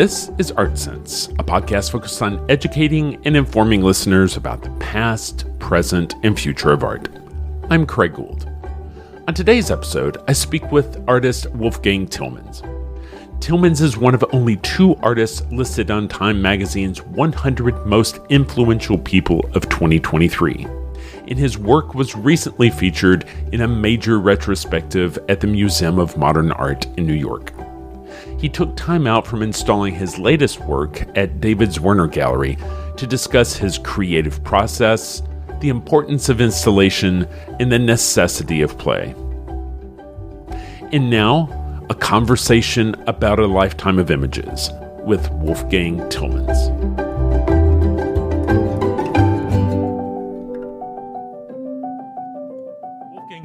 This is Art Sense, a podcast focused on educating and informing listeners about the past, present, and future of art. I'm Craig Gould. On today's episode, I speak with artist Wolfgang Tillmans. Tillmans is one of only two artists listed on Time Magazine's 100 Most Influential People of 2023. And his work was recently featured in a major retrospective at the Museum of Modern Art in New York. He took time out from installing his latest work at David Zwirner Gallery to discuss his creative process, the importance of installation, and the necessity of play. And now, a conversation about a lifetime of images with Wolfgang Tillmans.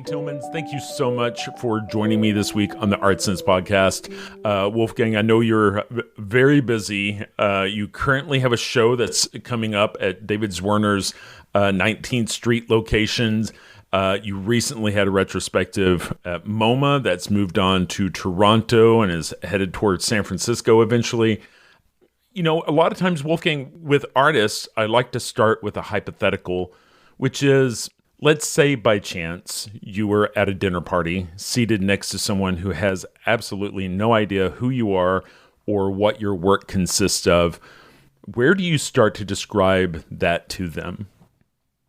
Tillmans, thank you so much for joining me this week on the Art Sense podcast. Wolfgang, I know you're very busy. You currently have a show that's coming up at David Zwirner's 19th Street locations. You recently had a retrospective at MoMA that's moved on to Toronto and is headed towards San Francisco eventually. You know, a lot of times, Wolfgang, with artists, I like to start with a hypothetical, which is, let's say by chance you were at a dinner party seated next to someone who has absolutely no idea who you are or what your work consists of. Where do you start to describe that to them?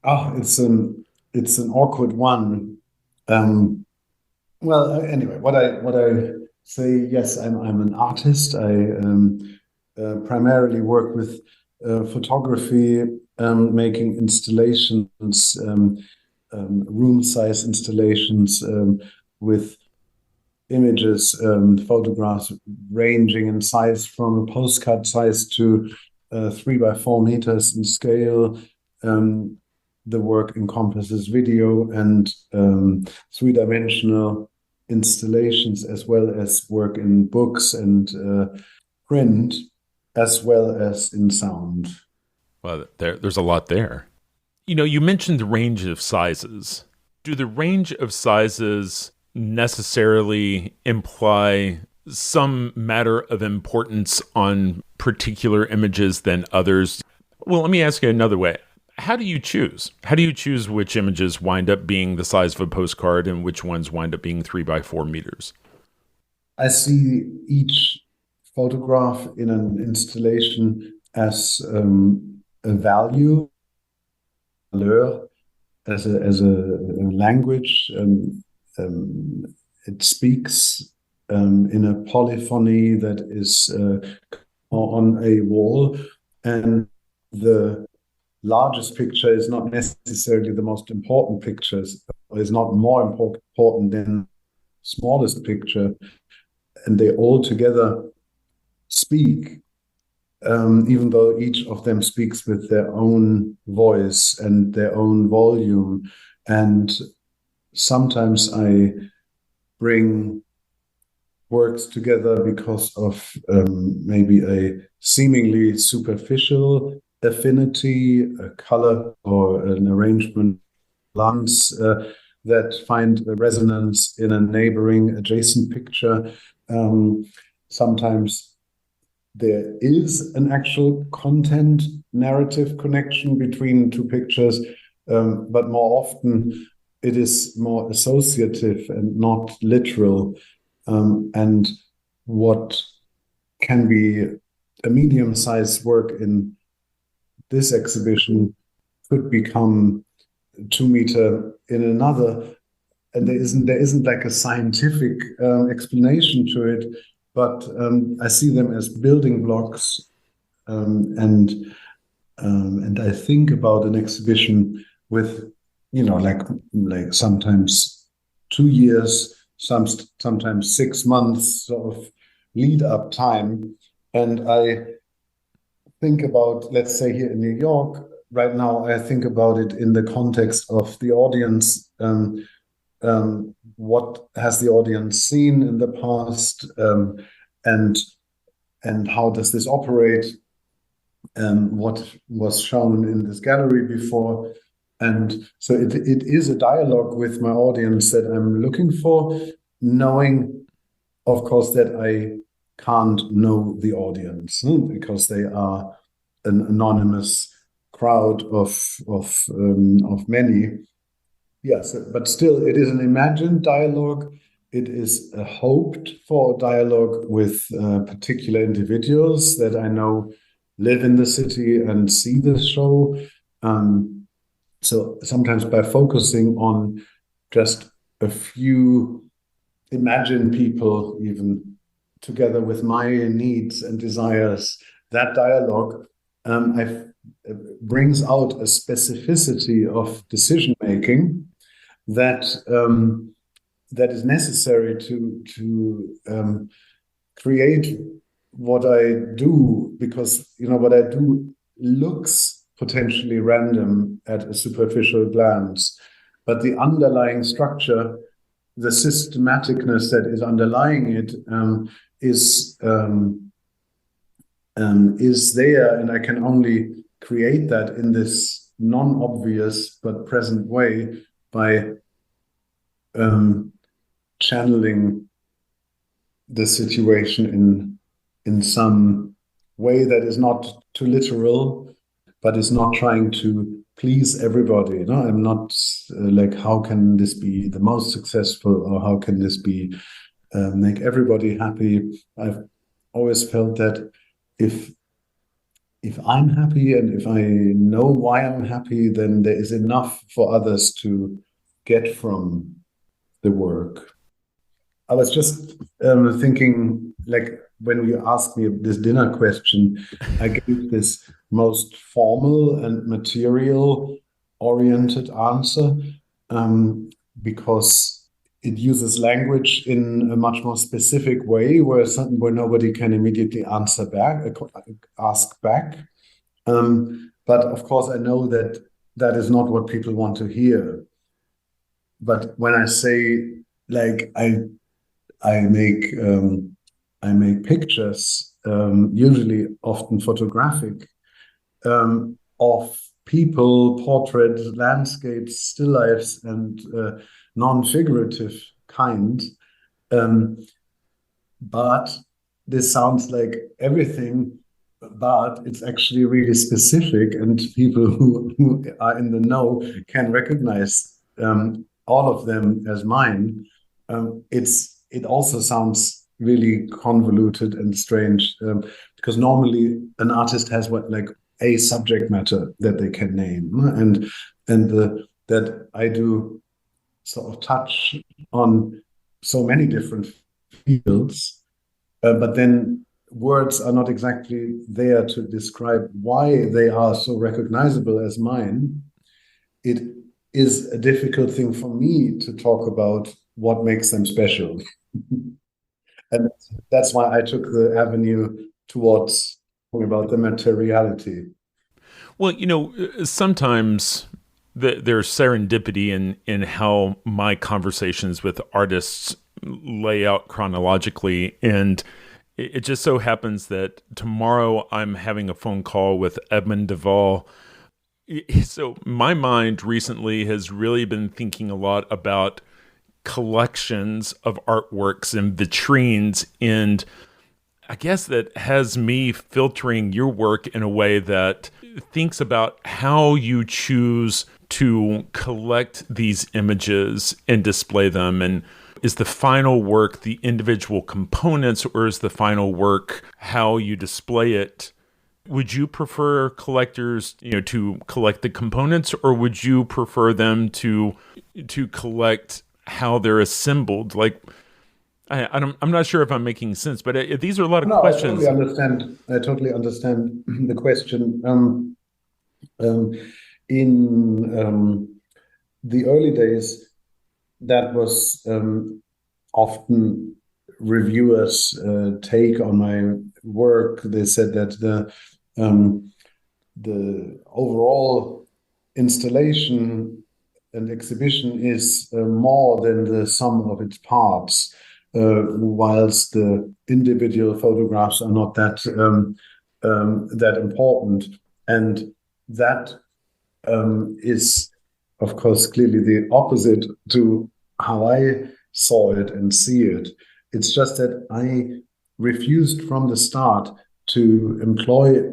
It's an awkward one. Anyway, what I say, yes, I'm an artist. I primarily work with photography, making installations, room-size installations with images, photographs ranging in size from a postcard size to 3 by 4 meters in scale. The work encompasses video and three-dimensional installations, as well as work in books and print, as well as in sound. Well, there's a lot there. You know, you mentioned the range of sizes. Do the range of sizes necessarily imply some matter of importance on particular images than others? Well, let me ask you another way. How do you choose? How do you choose which images wind up being the size of a postcard and which ones wind up being 3 by 4 meters? I see each photograph in an installation as a value, as a language. It speaks in a polyphony that is on a wall, and the largest picture is not necessarily the most important picture, is not more important than the smallest picture, and they all together speak. Even though each of them speaks with their own voice and their own volume. And sometimes I bring works together because of maybe a seemingly superficial affinity, a color or an arrangement lines that find a resonance in a neighboring adjacent picture. Sometimes there is an actual content narrative connection between two pictures, but more often it is more associative and not literal. And what can be a medium-sized work in this exhibition could become 2 meter in another. And there isn't like a scientific explanation to it. But I see them as building blocks, and I think about an exhibition with, like sometimes 2 years, sometimes 6 months sort of lead up time, and I think about, let's say here in New York right now, I think about it in the context of the audience. What has the audience seen in the past, and how does this operate, and what was shown in this gallery before. And so it is a dialogue with my audience that I'm looking for, knowing, of course, that I can't know the audience, because they are an anonymous crowd of many. Yes, but still, it is an imagined dialogue. It is a hoped for dialogue with particular individuals that I know live in the city and see the show. So sometimes by focusing on just a few imagined people, even together with my needs and desires, that dialogue brings out a specificity of decision making that that is necessary to create what I do, because what I do looks potentially random at a superficial glance, but the underlying structure, the systematicness that is underlying it, is there, and I can only create that in this non-obvious but present way by channeling the situation in some way that is not too literal, but is not trying to please everybody. I'm not like, how can this be the most successful, or how can this be make everybody happy? I've always felt that if I'm happy and if I know why I'm happy, then there is enough for others to get from the work. I was just thinking, like, when you asked me this dinner question, I gave this most formal and material oriented answer, because it uses language in a much more specific way, where nobody can immediately ask back. But of course, I know that that is not what people want to hear. But when I say, like, I make pictures, usually often photographic, of people, portraits, landscapes, still lifes, and non-figurative kind. But this sounds like everything, but it's actually really specific, and people who are in the know can recognize all of them as mine. It also sounds really convoluted and strange, because normally an artist has like a subject matter that they can name, and that I do sort of touch on so many different fields, but then words are not exactly there to describe why they are so recognizable as mine. It is a difficult thing for me to talk about what makes them special. And that's why I took the avenue towards talking about the materiality. Well, sometimes there's serendipity in how my conversations with artists lay out chronologically. And it just so happens that tomorrow I'm having a phone call with Edmund Duval. So my mind recently has really been thinking a lot about collections of artworks and vitrines, and I guess that has me filtering your work in a way that thinks about how you choose to collect these images and display them. And is the final work the individual components, or is the final work how you display it? Would you prefer collectors, to collect the components, or would you prefer them to collect how they're assembled? Like, I'm not sure if I'm making sense, but these are a lot of questions. I totally understand the question. In the early days, that was often reviewers' take on my work. They said that the overall installation and exhibition is more than the sum of its parts, whilst the individual photographs are not that important. And that is, of course, clearly the opposite to how I saw it and see it. It's just that refused from the start to employ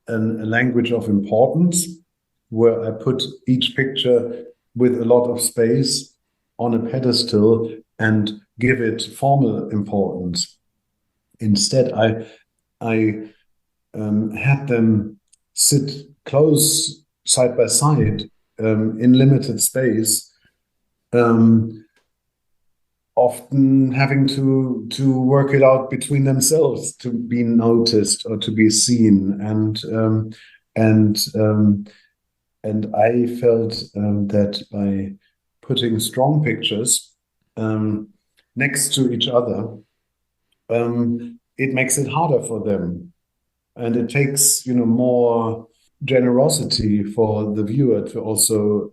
a language of importance, where I put each picture with a lot of space on a pedestal and give it formal importance. Instead, I had them sit close side by side in limited space, often having to work it out between themselves to be noticed or to be seen, and I felt that by putting strong pictures next to each other, it makes it harder for them, and it takes more generosity for the viewer to also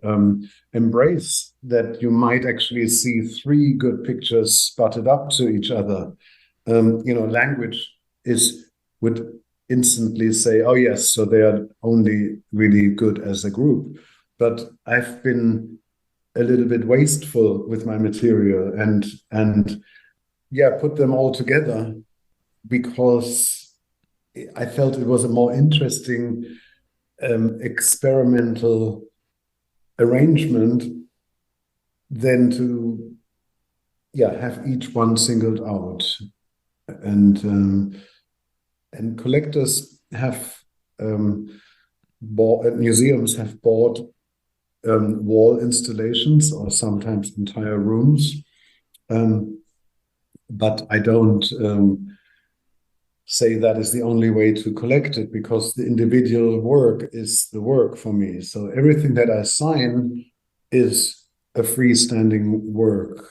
embrace that you might actually see three good pictures butted up to each other. Language would instantly say, "Oh yes, so they are only really good as a group." But I've been a little bit wasteful with my material and yeah, put them all together because I felt it was a more interesting experimental arrangement than to have each one singled out. And collectors have bought, museums have bought wall installations or sometimes entire rooms, but I don't say that is the only way to collect it, because the individual work is the work for me. So everything that I sign is a freestanding work,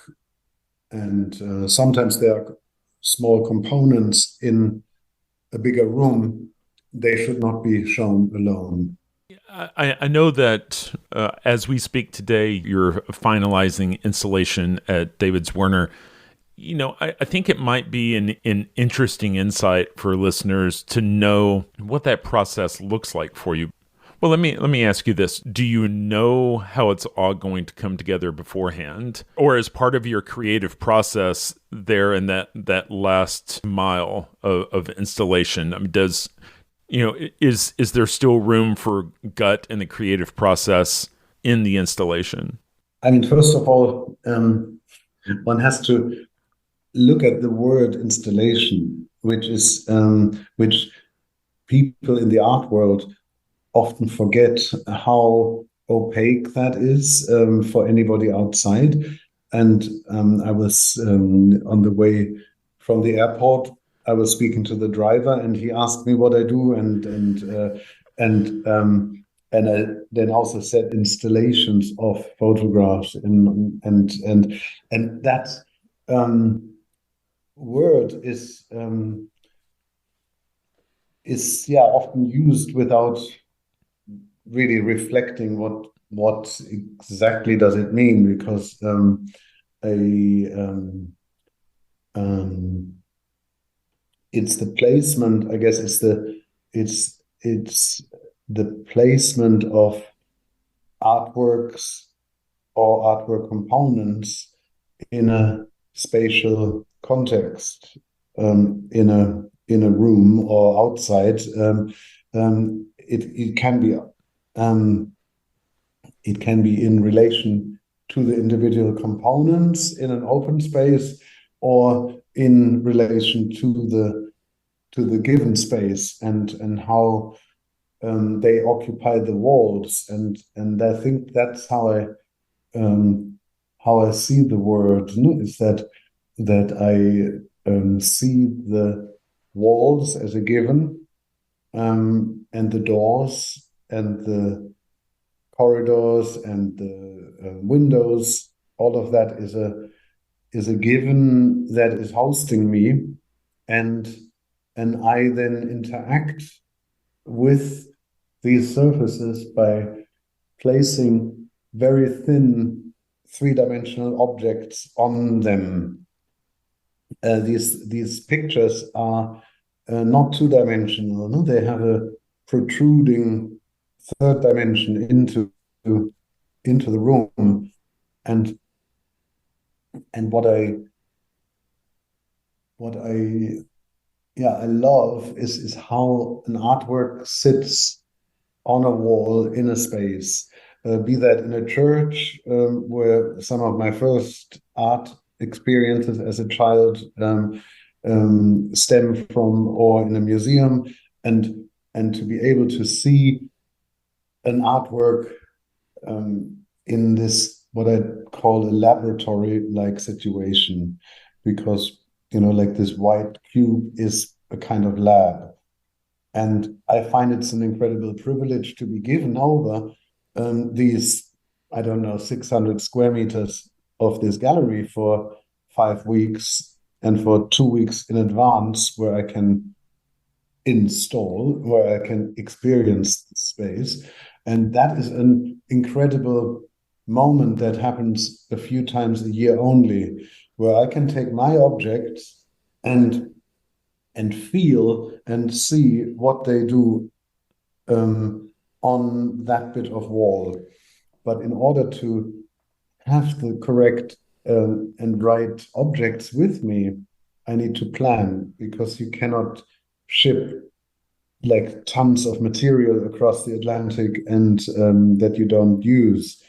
and sometimes there are small components in a bigger room. They should not be shown alone. I know that as we speak today, you're finalizing installation at David Zwirner. I think it might be an interesting insight for listeners to know what that process looks like for you. Well, let me ask you this. Do you know how it's all going to come together beforehand? Or as part of your creative process there in that last mile of installation, I mean, is there still room for gut in the creative process in the installation? I mean, first of all, one has to look at the word installation, which people in the art world often forget how opaque that is for anybody outside. And I was on the way from the airport. I was speaking to the driver, and he asked me what I do, and I then also said installations of photographs, and that word is often used without really reflecting what exactly does it mean, because a it's the placement, I guess. It's the placement of artworks or artwork components in a spatial context, in a room or outside. It can be in relation to the individual components in an open space, or in relation to the given space and how they occupy the walls, and I think that's how I see the word. Is that I see the walls as a given, and the doors and the corridors and the windows. All of that is a given that is hosting me, and I then interact with these surfaces by placing very thin three-dimensional objects on them. These pictures are not two-dimensional. No? They have a protruding third dimension into the room, and what I I love is how an artwork sits on a wall in a space, be that in a church, where some of my first art experiences as a child stem from, or in a museum, and to be able to see an artwork in this, what I call a laboratory-like situation, because like this white cube is a kind of lab. And I find it's an incredible privilege to be given over these, I don't know, 600 square meters of this gallery for 5 weeks, and for 2 weeks in advance, where I can where I can experience the space. And that is an incredible moment that happens a few times a year only, where I can take my objects and feel and see what they do on that bit of wall. But in order to have the correct and right objects with me, I need to plan, because you cannot ship like tons of material across the Atlantic and that you don't use.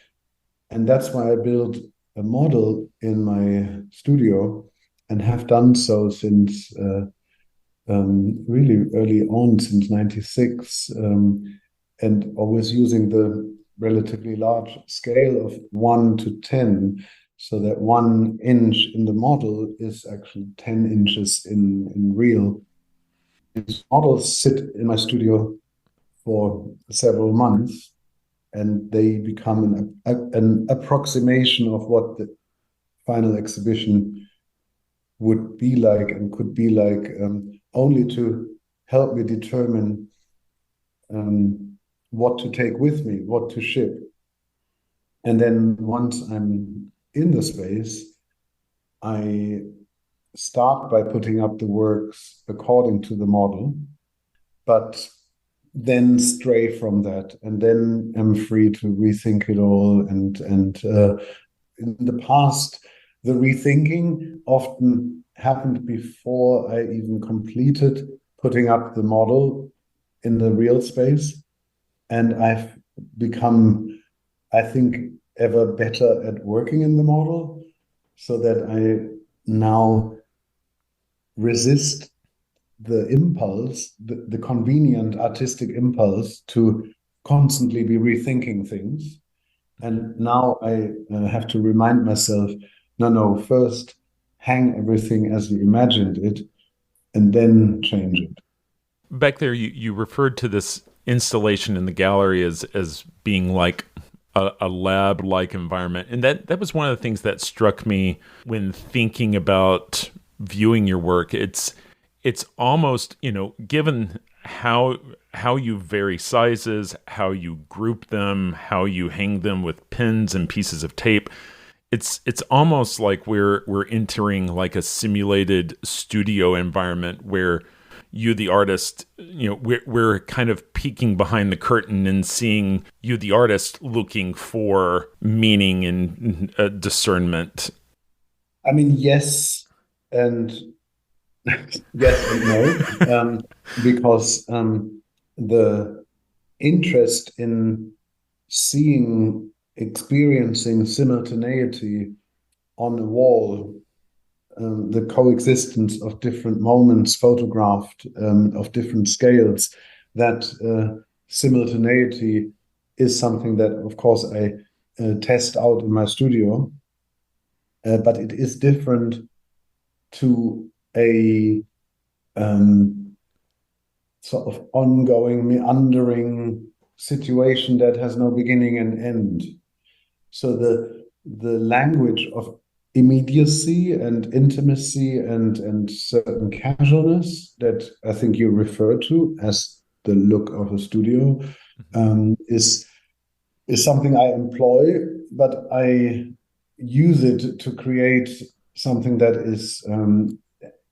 And that's why I built a model in my studio, and have done so since really early on, since 96, and always using the relatively large scale of 1 to 10, so that 1 inch in the model is actually 10 inches in real. These models sit in my studio for several months, and they become an approximation of what the final exhibition would be like and could be like, only to help me determine what to take with me, what to ship. And then once I'm in the space, I start by putting up the works according to the model, but then stray from that, and then I'm free to rethink it all. And in the past, the rethinking often happened before I even completed putting up the model in the real space. And I've become, I think, ever better at working in the model, so that I now resist the impulse, the convenient artistic impulse to constantly be rethinking things. And now I have to remind myself, no, first hang everything as you imagined it, and then change it. Back there, you referred to this installation in the gallery as being like a lab-like environment, and that was one of the things that struck me when thinking about viewing your work. It's almost, given how you vary sizes, how you group them, how you hang them with pins and pieces of tape. It's almost like we're entering like a simulated studio environment where you, the artist, we're kind of peeking behind the curtain and seeing you, the artist, looking for meaning and discernment. I mean, yes, and yes and no, because the interest in experiencing simultaneity on a wall, the coexistence of different moments photographed, of different scales, that simultaneity is something that, of course, I test out in my studio. But it is different to a sort of ongoing, meandering situation that has no beginning and end. So the language of immediacy and intimacy and certain casualness that I think you refer to as the look of a studio, is something I employ, but I use it to create something that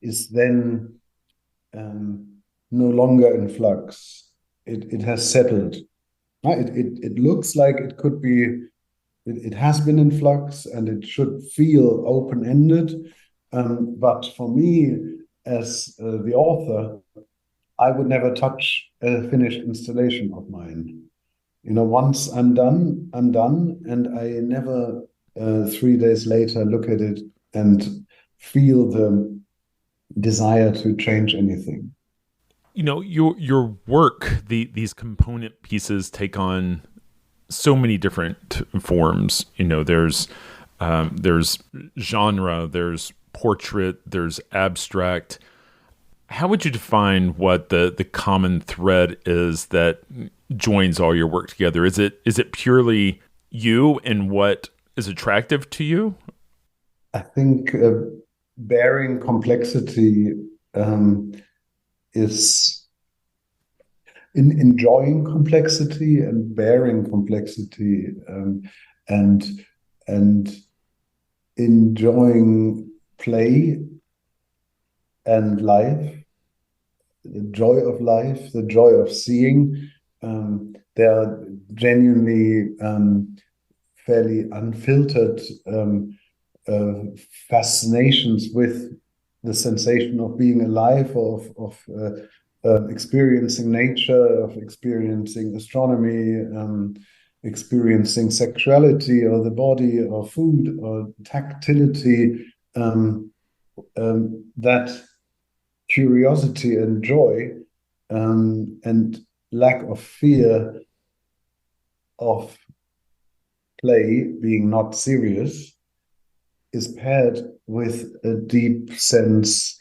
is then no longer in flux. It has settled. It looks like it could be. It has been in flux, and it should feel open-ended. But for me, as the author, I would never touch a finished installation of mine. Once I'm done, and I never 3 days later look at it and feel the desire to change anything. Your work, these component pieces take on so many different forms. There's genre, there's portrait, there's abstract. How would you define what the common thread is that joins all your work together? Is it purely you and what is attractive to you? I think bearing complexity is in enjoying complexity and bearing complexity, and and enjoying play and life, the joy of life, the joy of seeing. There are genuinely fairly unfiltered fascinations with the sensation of being alive, of experiencing nature, of experiencing astronomy, experiencing sexuality or the body or food or tactility. That curiosity and joy, and lack of fear of play being not serious, is paired with a deep sense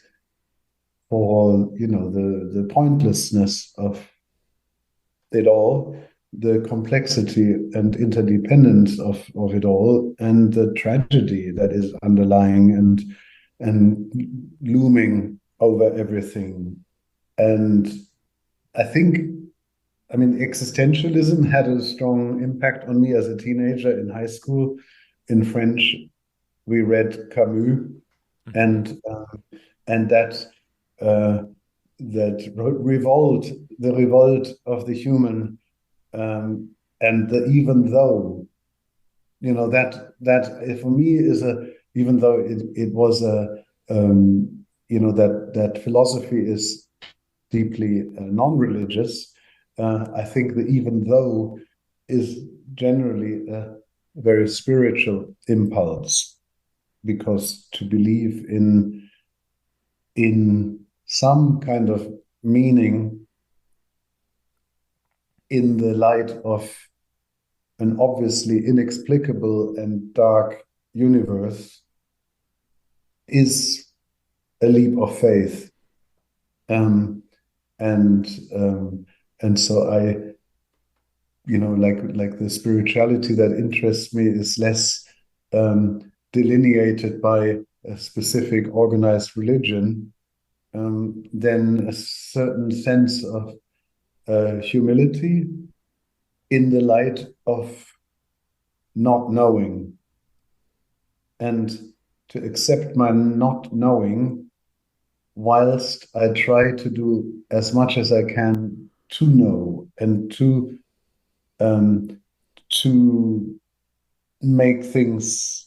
for the pointlessness of it all, the complexity and interdependence of it all, and the tragedy that is underlying and looming over everything. And I think, existentialism had a strong impact on me as a teenager in high school. In French, we read Camus, and that revolt, the revolt of the human, and the even though, that for me is even though it was that philosophy is deeply non-religious. I think that even though is generally a very spiritual impulse, because to believe in some kind of meaning in the light of an obviously inexplicable and dark universe is a leap of faith. And so I, like the spirituality that interests me is less delineated by a specific organized religion, than a certain sense of humility in the light of not knowing, and to accept my not knowing whilst I try to do as much as I can to know, and to make things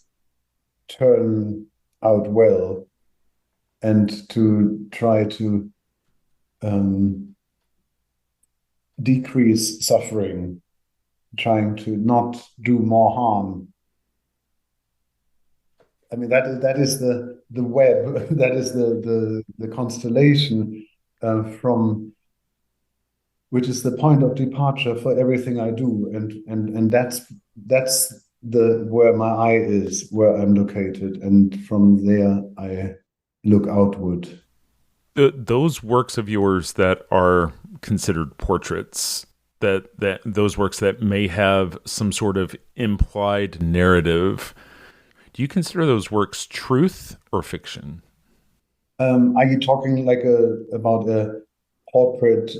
turn out well, and to try to decrease suffering, trying to not do more harm. That is the web, that is the constellation, from which is the point of departure for everything I do, and that's the where my eye is, where I'm located, and from there I look outward. Those works of yours that are considered portraits, that those works that may have some sort of implied narrative, do you consider those works truth or fiction? Are you talking about a portrait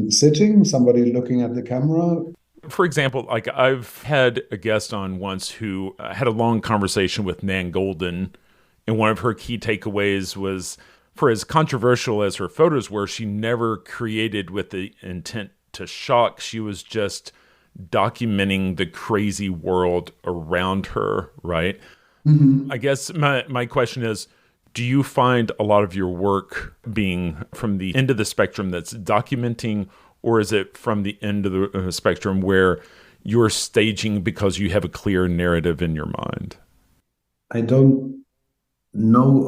sitting, somebody looking at the camera? For example, like I've had a guest on once who had a long conversation with Nan Golden, and one of her key takeaways was, for as controversial as her photos were, she never created with the intent to shock. She was just documenting the crazy world around her, right? Mm-hmm. I guess my question is, Do you find a lot of your work being from the end of the spectrum that's documenting, or is it from the end of the spectrum where you're staging because you have a clear narrative in your mind? I don't know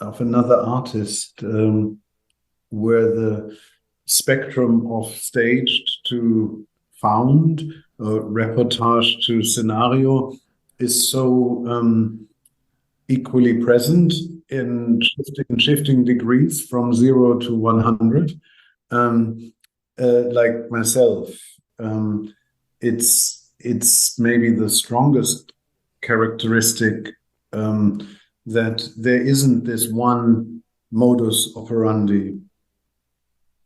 of another artist where the spectrum of staged to found, reportage to scenario is so equally present in shifting degrees from 0 to 100. Um, like myself, it's maybe the strongest characteristic that there isn't this one modus operandi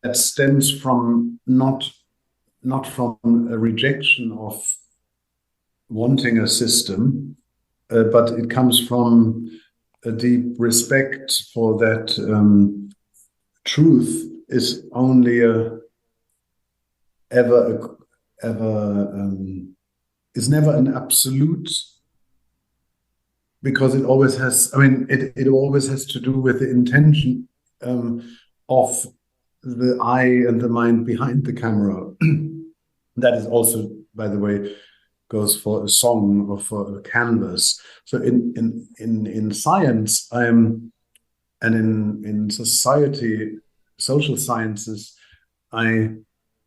that stems from not from a rejection of wanting a system, but it comes from a deep respect for that truth is only a ever ever is never an absolute, because it always has, I mean, it always has to do with the intention of the eye and the mind behind the camera. That is also, by the way, goes for a song or for a canvas. So in science, and in society, social sciences, I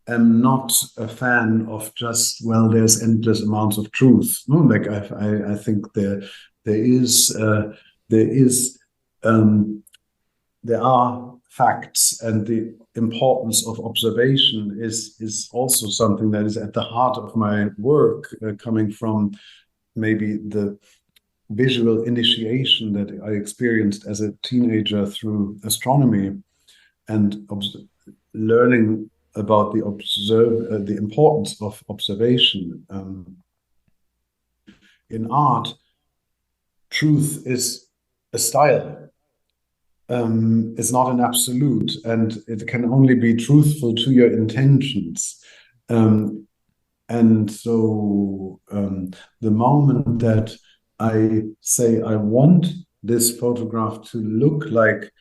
am not a fan of just, well, there's endless amounts of truth. No, like I think there is there is there are facts, and the importance of observation is also something that is at the heart of my work, coming from maybe the visual initiation that I experienced as a teenager through astronomy, and learning about the importance of observation. In art, truth is a style. It's not an absolute, and it can only be truthful to your intentions. And so the moment that I say I want this photograph to look like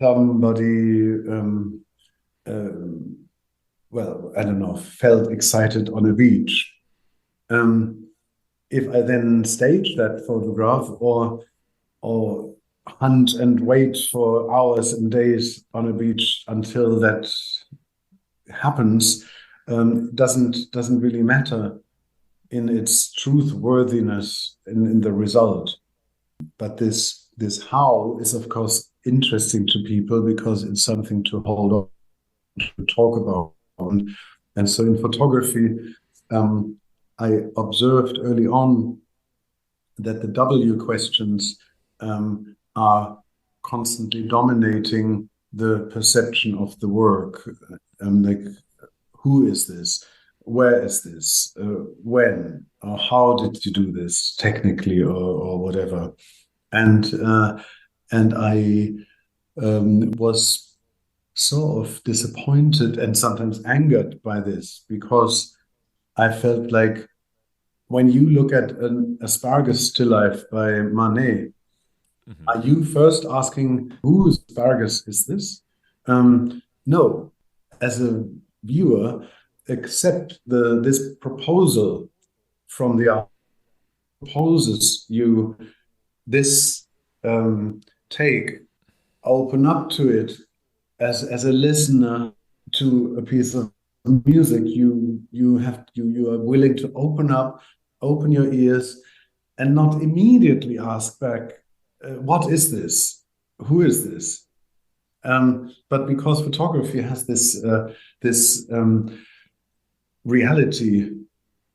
somebody, well, I don't know, felt excited on a beach. If I then stage that photograph, or hunt and wait for hours and days on a beach until that happens, doesn't really matter in its truthworthiness in the result. But this how is, of course, interesting to people because it's something to hold on, to talk about. And so in photography, I observed early on that the W questions are constantly dominating the perception of the work. Like, who is this? Where is this? When? Or how did you do this technically, or whatever? And I was sort of disappointed and sometimes angered by this, because I felt like when you look at an asparagus still life by Manet, are you first asking whose asparagus is this? No, as a viewer, accept this proposal from the art, proposes you this take, open up to it as a listener to a piece of music. You are willing to open your ears, and not immediately ask back, what is this? Who is this? But because photography has this reality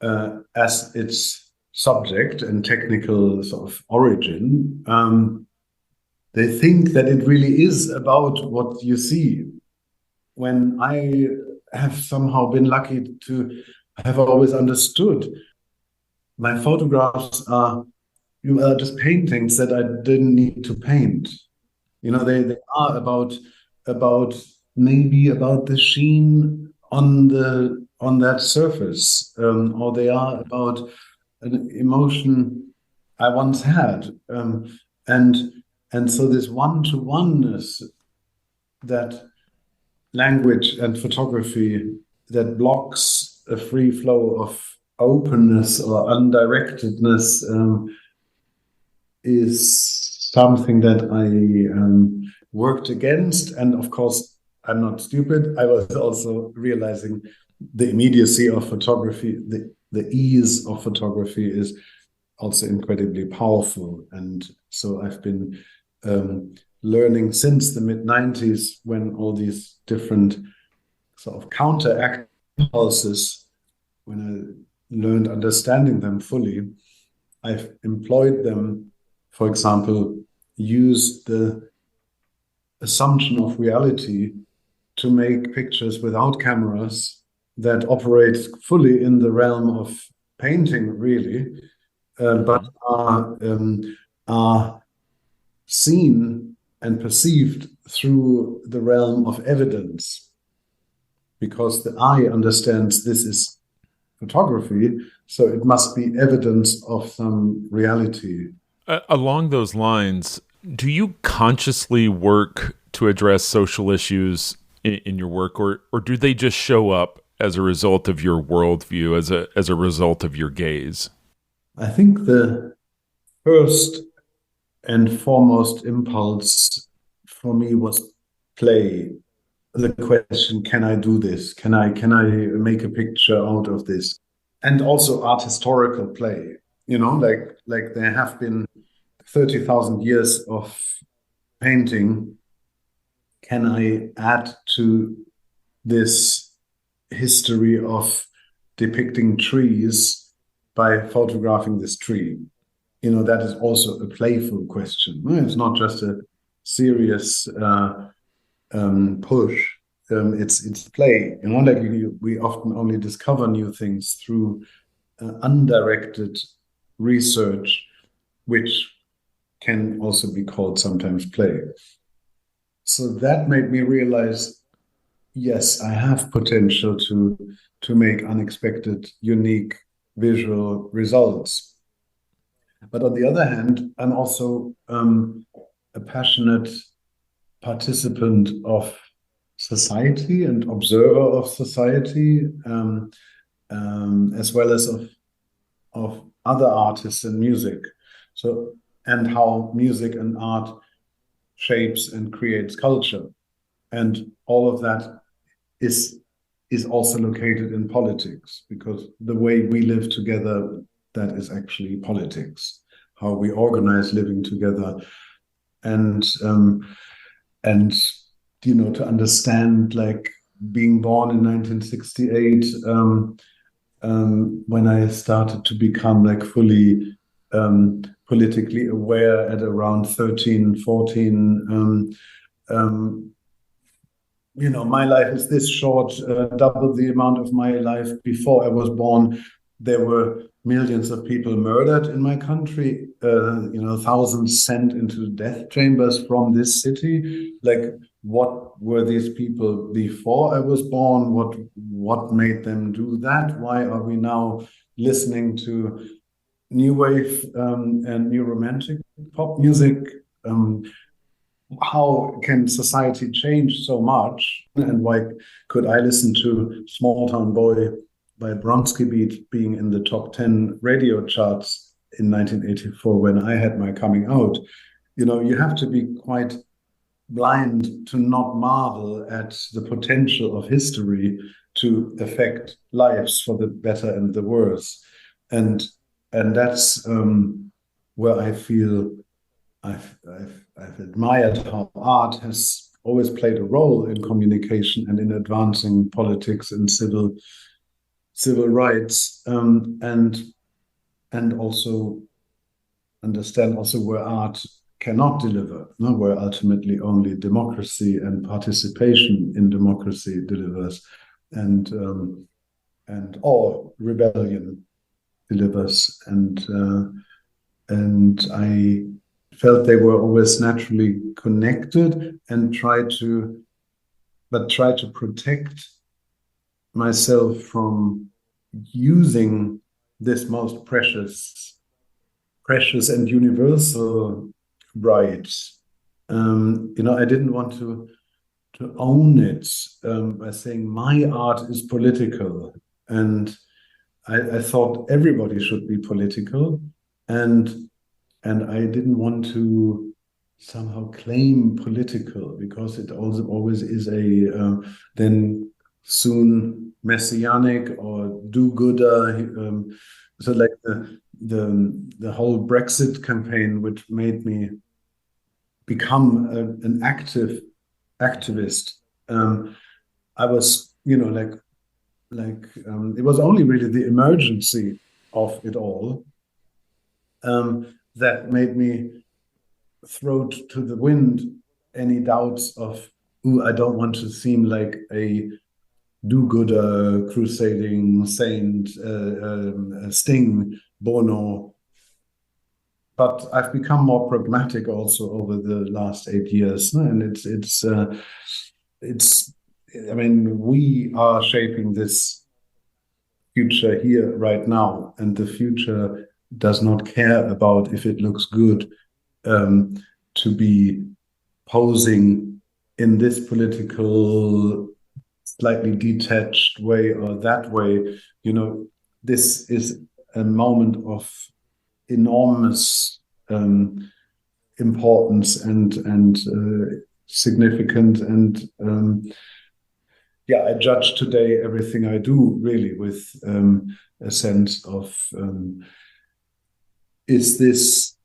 as its subject and technical sort of origin, they think that it really is about what you see. When I have somehow been lucky to have always understood, my photographs are just paintings that I didn't need to paint. They are about maybe about the sheen on that surface, or they are about an emotion I once had. And and so this one-to-oneness, that language and photography that blocks a free flow of openness or undirectedness, is something that I worked against. And of course, I'm not stupid. I was also realizing the immediacy of photography, the ease of photography is also incredibly powerful. And so I've been learning since the mid-90s, when all these different sort of counteract impulses, when I learned understanding them fully, I've employed them, for example, use the assumption of reality to make pictures without cameras that operate fully in the realm of painting, really, but are seen and perceived through the realm of evidence, because the eye understands this is photography, so it must be evidence of some reality. Along those lines, do you consciously work to address social issues in your work, or do they just show up as a result of your worldview, as a result of your gaze? I think the first and foremost impulse for me was play. The question, can I do this? Can I make a picture out of this? And also art historical play. Like there have been 30,000 years of painting. Can I add to this history of depicting trees by photographing this tree? That is also a playful question. It's not just a serious push. It's play. Like we often only discover new things through undirected research, which can also be called sometimes play. So that made me realize, yes, I have potential to make unexpected, unique visual results. But on the other hand, I'm also a passionate participant of society and observer of society, as well as of other artists and music. So, and how music and art shapes and creates culture. And all of that is also located in politics, because the way we live together, that is actually politics, how we organize living together. And to understand, like, being born in 1968, when I started to become like fully politically aware at around 13, 14, my life is this short, double the amount of my life before I was born. There were millions of people murdered in my country, thousands sent into death chambers from this city. Like, what were these people before I was born? What made them do that? Why are we now listening to new wave and new romantic pop music? How can society change so much? And why could I listen to Small Town Boy by Bronski Beat being in the top 10 radio charts in 1984 when I had my coming out? You have to be quite blind to not marvel at the potential of history to affect lives for the better and the worse. And that's where I feel I've admired how art has always played a role in communication and in advancing politics and civil rights, and also understand also where art cannot deliver, where ultimately only democracy and participation in democracy delivers, and or rebellion delivers, and I felt they were always naturally connected, and try to protect myself from using this most precious precious and universal right. I didn't want to own it by saying my art is political, and I thought everybody should be political, and I didn't want to somehow claim political, because it also always is a then soon messianic or do-gooder. So like the whole Brexit campaign, which made me become an activist. I was, it was only really the emergency of it all that made me throw to the wind any doubts of, ooh, I don't want to seem like a do-gooder, crusading saint, Sting, Bono. But I've become more pragmatic also over the last 8 years, and it's. I mean, we are shaping this future here right now, and the future does not care about if it looks good to be posing in this political, slightly detached way or that way. This is a moment of enormous importance and significant, and I judge today everything I do really with a sense of is this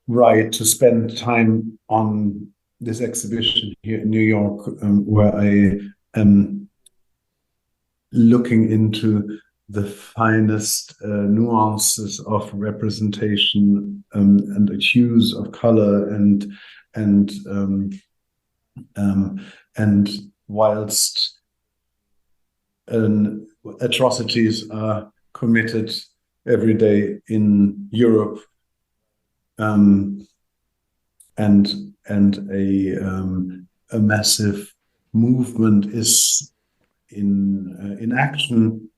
right to spend time on this exhibition here in New York, where I am looking into the finest nuances of representation and the hues of color, and whilst atrocities are committed every day in Europe, and a massive movement is in action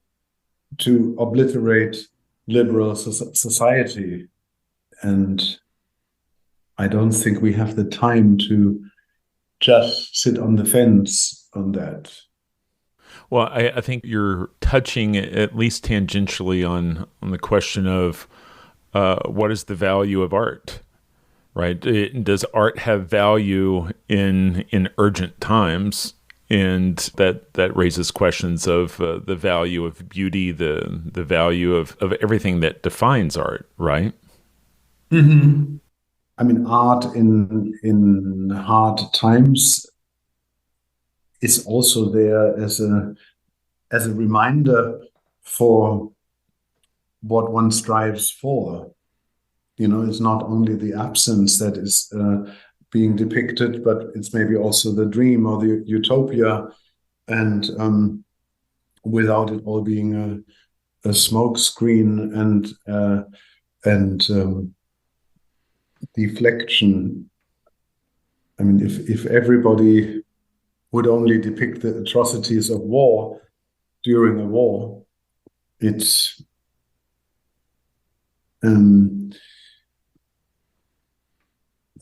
to obliterate liberal society. And I don't think we have the time to just sit on the fence on that. Well, I think you're touching at least tangentially on the question of what is the value of art, right? Does art have value in urgent times? And that raises questions of the value of beauty, the value of everything that defines art, right? Mm-hmm. I mean, art in hard times is also there as a reminder for what one strives for. It's not only the absence that is being depicted, but it's maybe also the dream or the utopia, and without it all being a smoke screen and deflection. I mean, if everybody would only depict the atrocities of war during a war, it's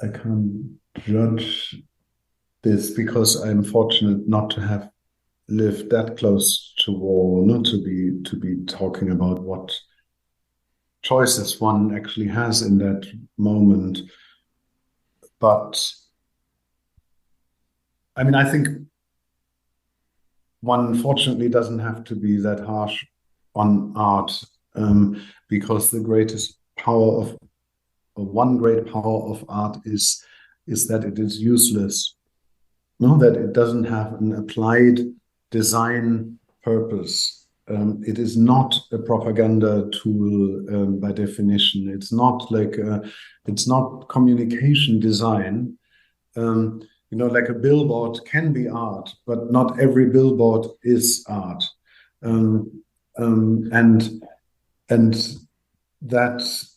I can't judge this because I'm fortunate not to have lived that close to war, not to be talking about what choices one actually has in that moment. But I mean, I think one fortunately doesn't have to be that harsh on art, because the greatest power of one great power of art is that it is useless. No, that it doesn't have an applied design purpose. It is not a propaganda tool by definition. It's not like it's not communication design. Like a billboard can be art, but not every billboard is art. And that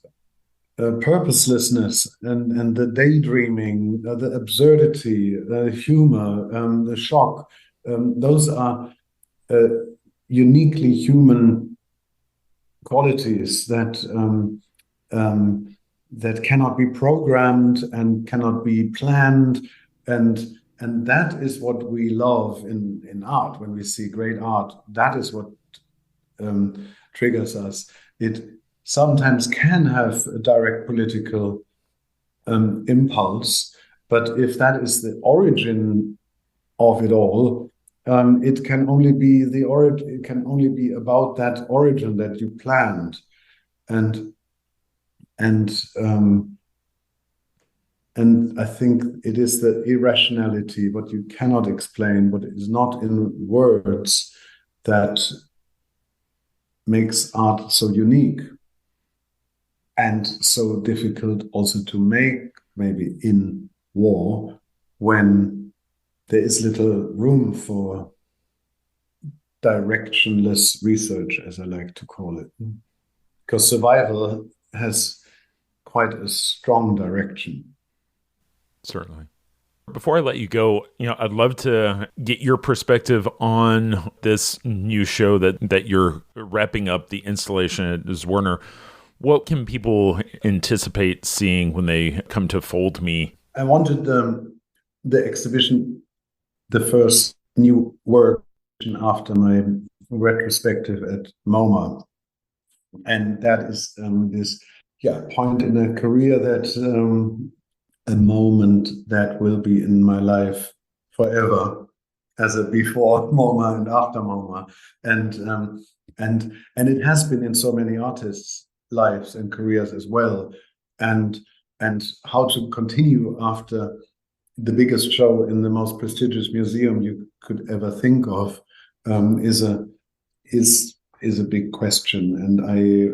purposelessness and the daydreaming, the absurdity, the humor, the shock, those are uniquely human qualities that that cannot be programmed and cannot be planned, and that is what we love in art. When we see great art, that is what triggers us. It sometimes can have a direct political impulse, but if that is the origin of it all, it can only be the origin. It can only be about that origin that you planned, and and um, and I think it is the irrationality, what you cannot explain, what is not in words, that makes art so unique and so difficult also to make, maybe in war, when there is little room for directionless research, as I like to call it. Because survival has quite a strong direction. Certainly. Before I let you go, I'd love to get your perspective on this new show that you're wrapping up the installation at Zwirner. What can people anticipate seeing when they come to Fold Me? I wanted the exhibition, the first new work after my retrospective at MoMA. And that is this point in a career that a moment that will be in my life forever, as a before MoMA and after MoMA, and it has been in so many artists' lives and careers as well, and how to continue after the biggest show in the most prestigious museum you could ever think of is a big question, and I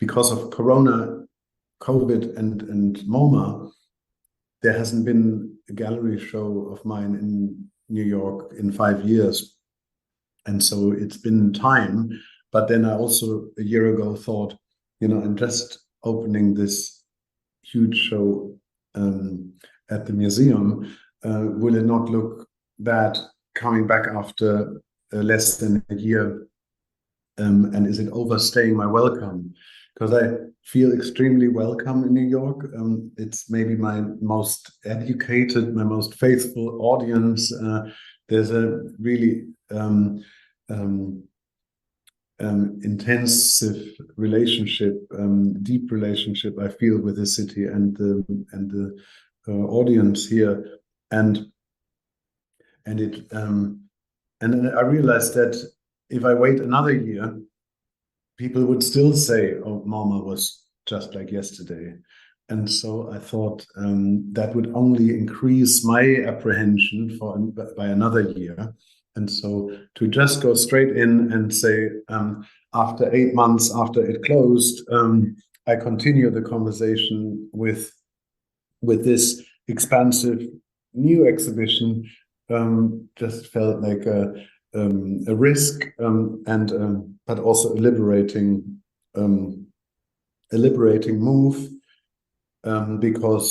because of Corona, COVID, and MoMA, there hasn't been a gallery show of mine in New York in 5 years. And so it's been time. But then I also, a year ago, thought, I'm just opening this huge show at the museum. Will it not look bad coming back after less than a year? And is it overstaying my welcome? Because I feel extremely welcome in New York. It's maybe my most educated, my most faithful audience. There's a really intensive relationship, deep relationship I feel with the city and the audience here, and I realized that if I wait another year, people would still say, "Oh, MoMA was just like yesterday." And so I thought that would only increase my apprehension by another year. And so to just go straight in and say, after 8 months after it closed, I continue the conversation with this expansive new exhibition, just felt like a risk, but also a liberating move, because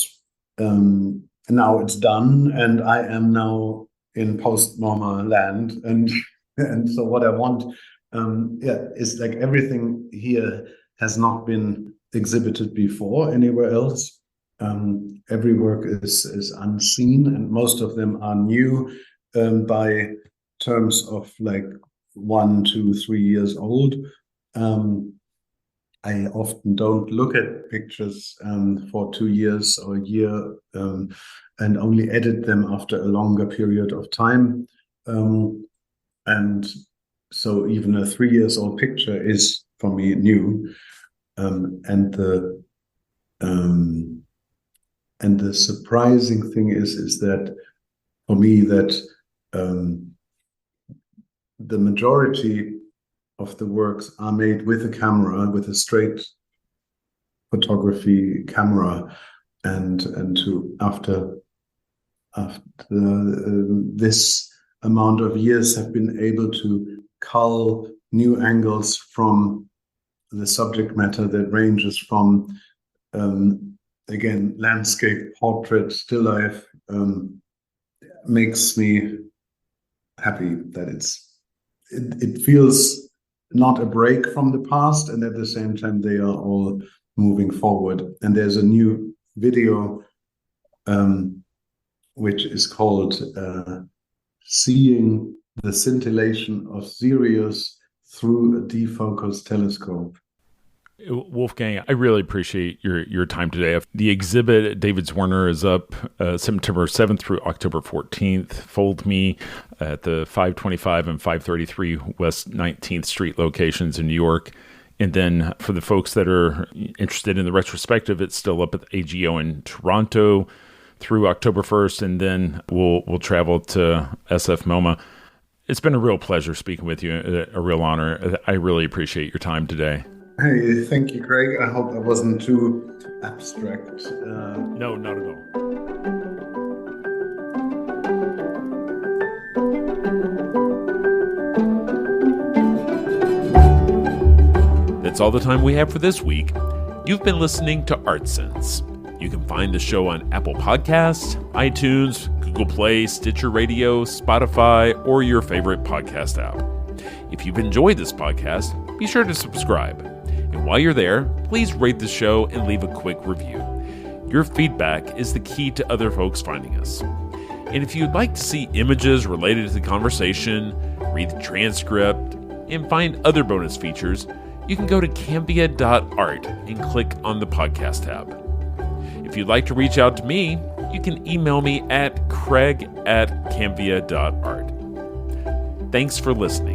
now it's done, and I am now in post-MoMA land, and so what I want, is like everything here has not been exhibited before anywhere else. Every work is unseen, and most of them are new by terms of like 1, 2, 3 years old. I often don't look at pictures for 2 years or a year, and only edit them after a longer period of time. And so even a 3 years old picture is for me new. And the surprising thing is that for me that the majority of the works are made with a camera, with a straight photography camera, and to after this amount of years have been able to cull new angles from the subject matter that ranges from again, landscape, portrait, still life, makes me happy that it feels not a break from the past, and at the same time they are all moving forward. And there's a new video which is called Seeing the Scintillation of Sirius Through a Defocused Telescope. Wolfgang, I really appreciate your time today. The exhibit at David Zwirner is up September 7th through October 14th. Fold Me at the 525 and 533 West 19th Street locations in New York. And then for the folks that are interested in the retrospective, it's still up at the AGO in Toronto through October 1st. And then we'll travel to SF MoMA. It's been a real pleasure speaking with you, a real honor. I really appreciate your time today. Hey, thank you, Craig. I hope I wasn't too abstract. No, not at all. That's all the time we have for this week. You've been listening to ArtSense. You can find the show on Apple Podcasts, iTunes, Google Play, Stitcher Radio, Spotify, or your favorite podcast app. If you've enjoyed this podcast, be sure to subscribe. And while you're there, please rate the show and leave a quick review. Your feedback is the key to other folks finding us. And if you'd like to see images related to the conversation, read the transcript, and find other bonus features, you can go to Cambia.art and click on the podcast tab. If you'd like to reach out to me, you can email me at craig@cambia.art. Thanks for listening.